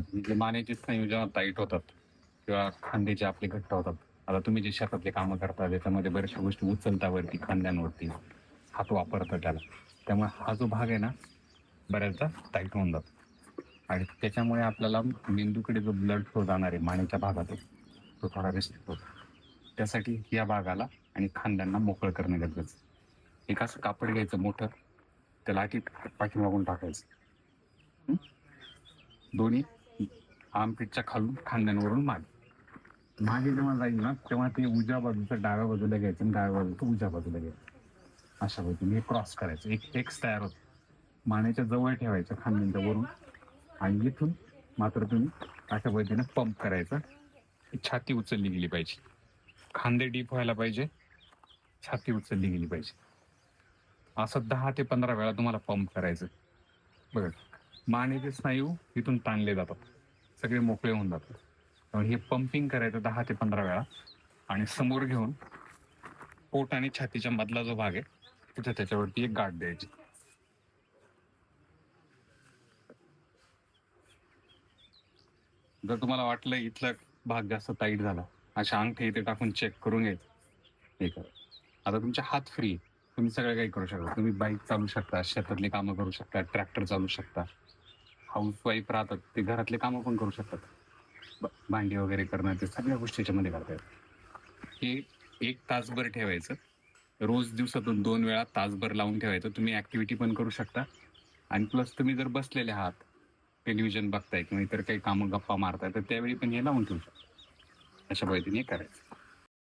म्हणजे मानेचे स्नायू जेव्हा टाईट होतात किंवा खांदे आपले घट्ट होतात. आता तुम्ही जे शेतातले कामं करता त्याच्यामध्ये बऱ्याचशा गोष्टी उचलता वरती खांद्यांवरती, हात वापरता त्याला. त्यामुळे हा जो भाग आहे ना बऱ्याचदा टाईट होऊन जातो आणि त्याच्यामुळे आपल्याला मेंदूकडे जो ब्लड फ्लो जाणार आहे मानेच्या भागात तो थोडा रिस्ट्रिक्ट होतो. त्यासाठी या भागाला आणि खांद्यांना मोकळं करणं गरजेचं. एक असं कापड घ्यायचं मोठं, त्याला पाठीमागून टाकायचं. दोन्ही आर्मपीटच्या खालून खांद्यांवरून मागे जेव्हा जाईल ना तेव्हा ते उजव्या बाजूचं डाव्या बाजूला घ्यायचं आणि डाव्या बाजूचं उजव्या बाजूला घ्यायचं. अशा पद्धतीने क्रॉस करायचं. एक टेक्स तयार होतो. मानेच्या जवळ ठेवायचं खांद्यांच्या वरून आणि इथून मात्र तुम्ही अशा पद्धतीने पंप करायचा. छाती उचलली गेली पाहिजे, खांदे डीप व्हायला पाहिजे, छाती उचलली गेली पाहिजे. असं 10 ते 15 वेळा तुम्हाला पंप करायचं. बघा, मानेचे स्नायू इथून ताणले जातात, सगळे मोकळे होऊन जातात. त्यामुळे हे पंपिंग करायचं 10 ते 15 वेळा आणि समोर घेऊन पोट आणि छातीच्या मधला जो भाग आहे तिथे त्याच्यावरती एक गाठ द्यायची. जर तुम्हाला वाटलं इथला भाग जास्त टाईट झाला, अशा अंगठे इथे टाकून चेक करून घ्यायचं. हे करा. आता तुमचे हात फ्री, तुम्ही सगळं काही करू शकता. तुम्ही बाईक चालू शकता, शेतातली कामं करू शकता, ट्रॅक्टर चालू शकता. हाऊस वाईफ राहतात ते घरातले कामं पण करू शकतात. भांडी वगैरे करणं ते सगळ्या गोष्टी याच्यामध्ये करता येतात. हे 1 तासभर ठेवायचं. रोज दिवसातून 2 वेळा तासभर लावून ठेवायचं. तुम्ही ऍक्टिव्हिटी पण करू शकता आणि प्लस तुम्ही जर बसलेले आहात, टेलिव्हिजन बघताय किंवा इतर काही कामं गप्पा मारताय तर त्यावेळी पण हे लावून ठेवू शकता. अशा पद्धतीने करायचं.